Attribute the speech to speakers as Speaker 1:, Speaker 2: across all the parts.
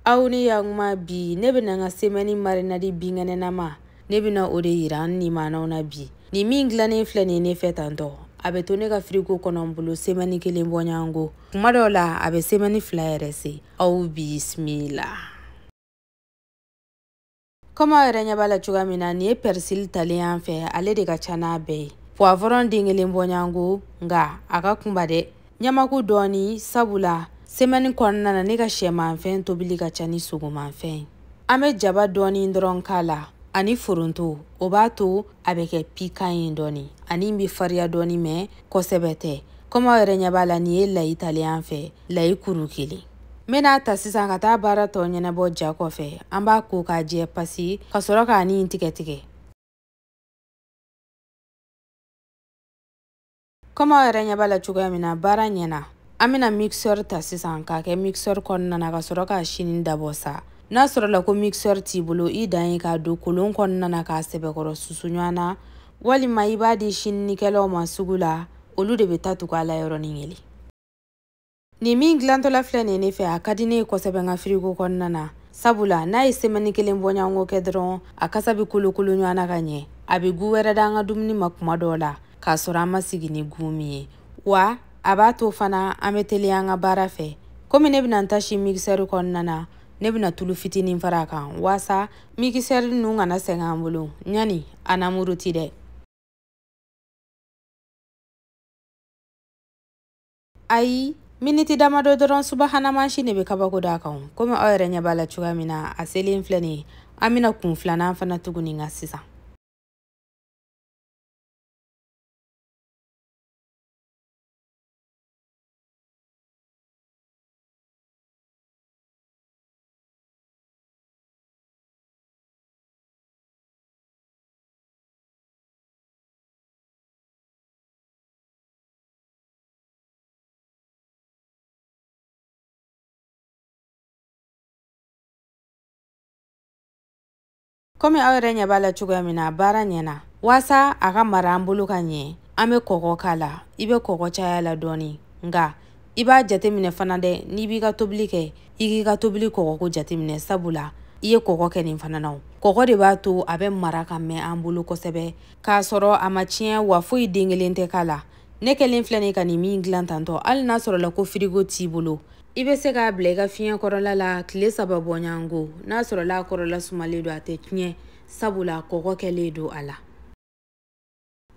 Speaker 1: Auni yang ma bi ne bena nga semeni marinadi bingane nama ne bena ode iran ni mana ona bi ni min glane flene ne fetanto abe to ne ka frigo kono mbulu semeni kelen bonyango kuma dola abe semeni flyerese au bismillah. Koma erenya bala chugamina ni persil talian fe ale de ka chana be poivron dingelen bonyango nga aka kumbade nyamaku doni sabula semeni konna na ne ka shemanfen tobili ka chani sugumanfen ame jaba doni ndron kala ani furunto obato abeke pikayin doni ani mbi faria doni me kosebete koma erenya bala ni la italian fe la ikurukili mena ta sisan ka taa baara tɔ ɲɛnabɔ ja kɔfɛ an b'a ko k'a jɛ pasi ka sɔrɔ k'a ni tigɛ kɔma yɛrɛ ɲɛ b'a la cogoya min na baara ɲɛna an bɛna mixeur ta sisan k'a kɛ mixeur kɔnɔna na ka sɔrɔ k'a sini dabɔ sa n'a sɔrɔ la ko mixeur t'i bolo i dan ye k'a don kolon kɔnɔna na k'a sɛbɛkɔrɔ susu ɲɔgɔn na walima i b'a di sininikɛlaw ma sugu la olu de bɛ taa tugu a la yɔrɔnin kelen. Ni min glantola filɛ ne fɛ a ka di ne kosɛbɛ n ka frigo kɔnɔna na sabula n'a ye semɛni kelen bɔɲɔgɔnko kɛ dɔrɔn a kasa bɛ kolokolo ɲɔgɔn na ka ɲɛ a bɛ gu wɛrɛ da an ka dumuni ma kuma dɔw la k'a sɔrɔ an ma sigi ni gu min ye wa a b'a to fana an bɛ teliya an ka baara fɛ komi ne bɛna n ta si mixeur kɔnɔna na ne bɛna tulu fitinin fara a kan waasa mixeur ninnu kana sɛgɛn an bolo ɲani a na muruti dɛ. Ayi miniti damadɔ dɔrɔn subahana mansi ne bɛ kabako d'a kan komi aw yɛrɛ ɲɛ b'a la cogoya min na a selen filɛ nin ye an bɛna kun filanan fana tuguni nka sisan. Komi aw yɛrɛ ɲɛ b'a la cogoya min na baara ɲɛna waasa a ka mara an bolo ka ɲɛ an bɛ kɔgɔ k'a la i bɛ kɔgɔ caya la dɔɔni nka i b'a jateminɛ fana dɛ n'i b'i ka tobili kɛ i k'i ka tobili kɔgɔko jateminɛ sabula i ye kɔgɔ kɛ nin fana na kɔgɔ de b'a to a bɛ mara ka mɛn an bolo kosɛbɛ k'a sɔrɔ a ma tiɲɛ wa foyi den kelen tɛ k'a la ne kɛlen filɛ nin ka nin min dilan tantɔ hali n'a sɔrɔ la ko frigo t'i bolo i bɛ se k'a bila i ka fiɲɛ kɔrɔla la tile 3 bɔɲɔgɔnko n'a sɔrɔ la kɔrɔla sumalen don a tɛ tiɲɛ sabula kɔgɔ kɛlen don a la.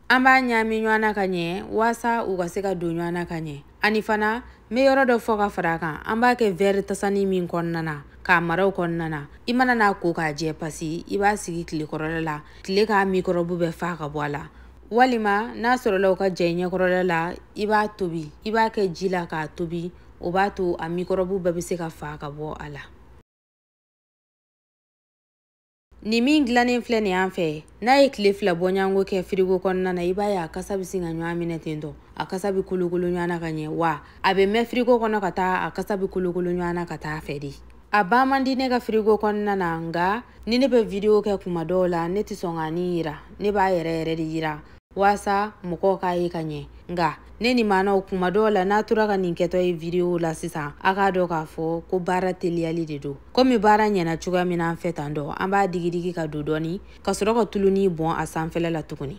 Speaker 1: An b'a ɲaami ɲɔgɔn na ka ɲɛ waasa u ka se ka don ɲɔgɔn na ka ɲɛ ani fana n bɛ yɔrɔ dɔ fɔ ka fara a kan an b'a kɛ verre tasani min kɔnɔna na k'a mara o kɔnɔna na i mana n'a ko k'a jɛ pasi i b'a sigi tile kɔrɔla la tile k'a microbe bɛɛ fa ka bɔ a la walima n'a sɔrɔ la o ka ja i ɲɛkɔrɔla la i b'a tobi i b'a kɛ ji la k'a tobi o b'a to a microbe bɛɛ bɛ se ka fa ka bɔ a la. Ni min dilanen filɛ nin an fɛ n'a ye tile 2 bɔɲɔgɔnko kɛ frigo kɔnɔna na i b'a ye a kasa bɛ sin ka ɲɔgɔn minɛ ten tɔ a kasa bɛ kolokolo ɲɔgɔn na ka ɲɛ wa a bɛ mɛn frigo kɔnɔ ka taa a kasa bɛ kolokolo ɲɔgɔn na ka taa fɛ de. A ban man di ne ka frigo kɔnɔna na nka ni ne bɛ video kɛ kuma dɔw la ne tɛ sɔn k'a ni yira ne b'a yɛrɛ de yira waasa mɔgɔw k'a ye ka ɲɛ nka ne ni maanaw kuma dɔw la n'a tora ka nin kɛtɔ ye video la sisan a k'a dɔn k'a fɔ ko baara teliyali de don komi baara ɲɛna cogoya min na an fɛ tan dɔ an b'a digidigi ka don dɔɔni ka sɔrɔ ka tulu ni bɔn a sanfɛla la tuguni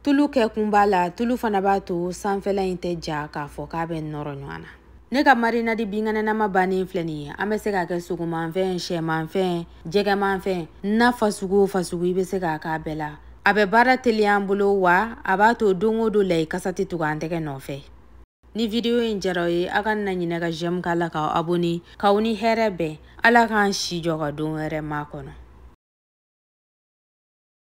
Speaker 1: tulu kɛ kun b'a la tulu fana b'a to sanfɛla in tɛ ja k'a fɔ k'a bɛ nɔrɔ ɲɔgɔn na. Ne ka marinadi binganama bannen filɛ nin ye an bɛ se k'a kɛ sogomanfɛn sɛmanfɛn jɛgɛmanfɛn na fasugu o fasugu i bɛ se k'a k'a bɛɛ la a bɛ baara teliya an bolo wa a b'a to don o don layi kasa tɛ tugu an tɛgɛ nɔfɛ. Ni video in diyara ye a ka na ɲinɛ ka j'aime k'a la k'aw abonné k'aw ni hɛrɛ bɛn ala k'an si jɔ ka don wɛrɛ ma kɔnɔ.